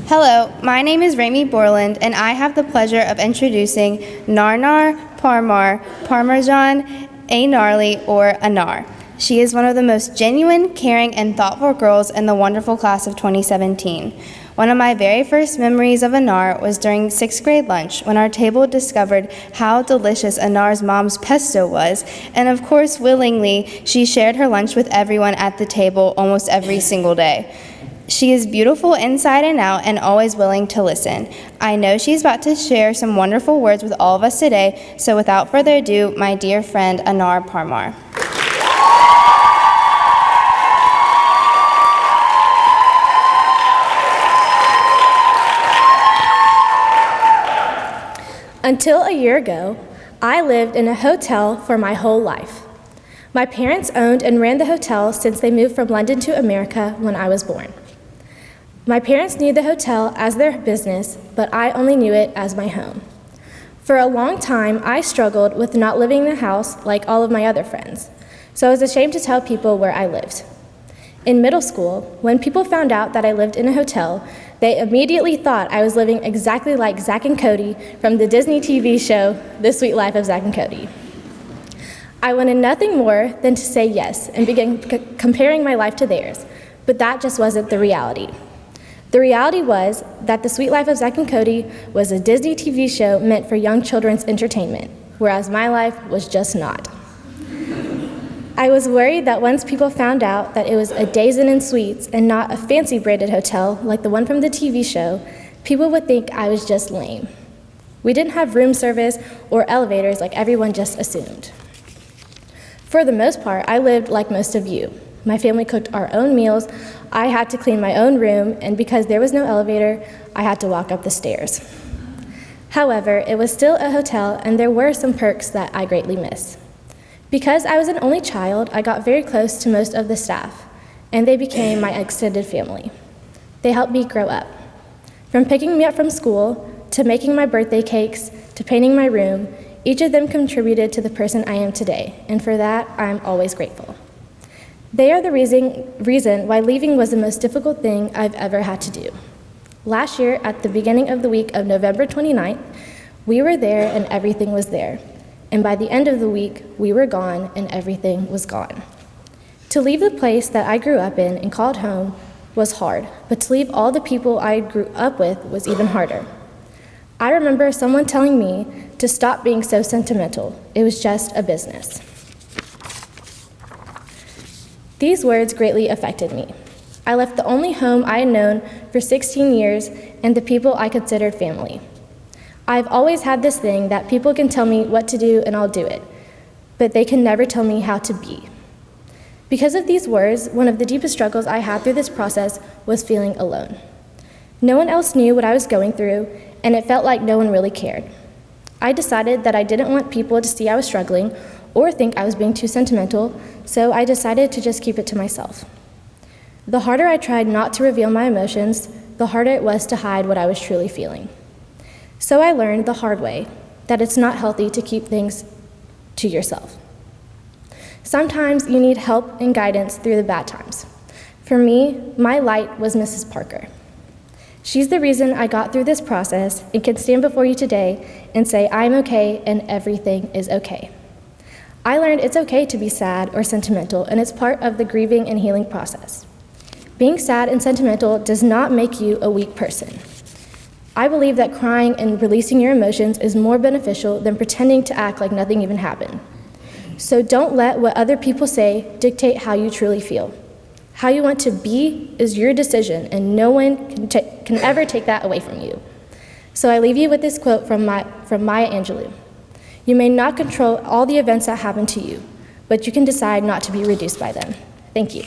Hello, my name is Ramey Bourland, and I have the pleasure of introducing Anar Parmar, Parmesan, a gnarly, or Anar. She is one of the most genuine, caring, and thoughtful girls in the wonderful class of 2017. One of my very first memories of Anar was during 6th grade lunch when our table discovered how delicious Anar's mom's pesto was, and of course, willingly, she shared her lunch with everyone at the table almost every single day. She is beautiful inside and out and always willing to listen. I know she's about to share some wonderful words with all of us today, so without further ado, my dear friend Anar Parmar. Until a year ago, I lived in a hotel for my whole life. My parents owned and ran the hotel since they moved from London to America when I was born. My parents knew the hotel as their business, but I only knew it as my home. For a long time, I struggled with not living in the house like all of my other friends, so I was ashamed to tell people where I lived. In middle school, when people found out that I lived in a hotel, they immediately thought I was living exactly like Zack and Cody from the Disney TV show, The Sweet Life of Zack and Cody. I wanted nothing more than to say yes and begin comparing my life to theirs, but that just wasn't the reality. The reality was that The Sweet Life of Zack and Cody was a Disney TV show meant for young children's entertainment, whereas my life was just not. I was worried that once people found out that it was a Days Inn and Suites and not a fancy branded hotel like the one from the TV show, people would think I was just lame. We didn't have room service or elevators like everyone just assumed. For the most part, I lived like most of you. My family cooked our own meals, I had to clean my own room, and because there was no elevator, I had to walk up the stairs. However, it was still a hotel, and there were some perks that I greatly miss. Because I was an only child, I got very close to most of the staff, and they became my extended family. They helped me grow up. From picking me up from school, to making my birthday cakes, to painting my room, each of them contributed to the person I am today, and for that, I'm always grateful. They are the reason why leaving was the most difficult thing I've ever had to do. Last year, at the beginning of the week of November 29th, we were there and everything was there. And by the end of the week, we were gone and everything was gone. To leave the place that I grew up in and called home was hard, but to leave all the people I grew up with was even harder. I remember someone telling me to stop being so sentimental. It was just a business. These words greatly affected me. I left the only home I had known for 16 years and the people I considered family. I've always had this thing that people can tell me what to do and I'll do it, but they can never tell me how to be. Because of these words, one of the deepest struggles I had through this process was feeling alone. No one else knew what I was going through, and it felt like no one really cared. I decided that I didn't want people to see I was struggling or think I was being too sentimental, so I decided to just keep it to myself. The harder I tried not to reveal my emotions, the harder it was to hide what I was truly feeling. So I learned the hard way that it's not healthy to keep things to yourself. Sometimes you need help and guidance through the bad times. For me, my light was Mrs. Parker. She's the reason I got through this process and can stand before you today and say I'm okay and everything is okay. I learned it's okay to be sad or sentimental, and it's part of the grieving and healing process. Being sad and sentimental does not make you a weak person. I believe that crying and releasing your emotions is more beneficial than pretending to act like nothing even happened. So don't let what other people say dictate how you truly feel. How you want to be is your decision, and no one can ever take that away from you. So I leave you with this quote from Maya Angelou. You may not control all the events that happen to you, but you can decide not to be reduced by them. Thank you.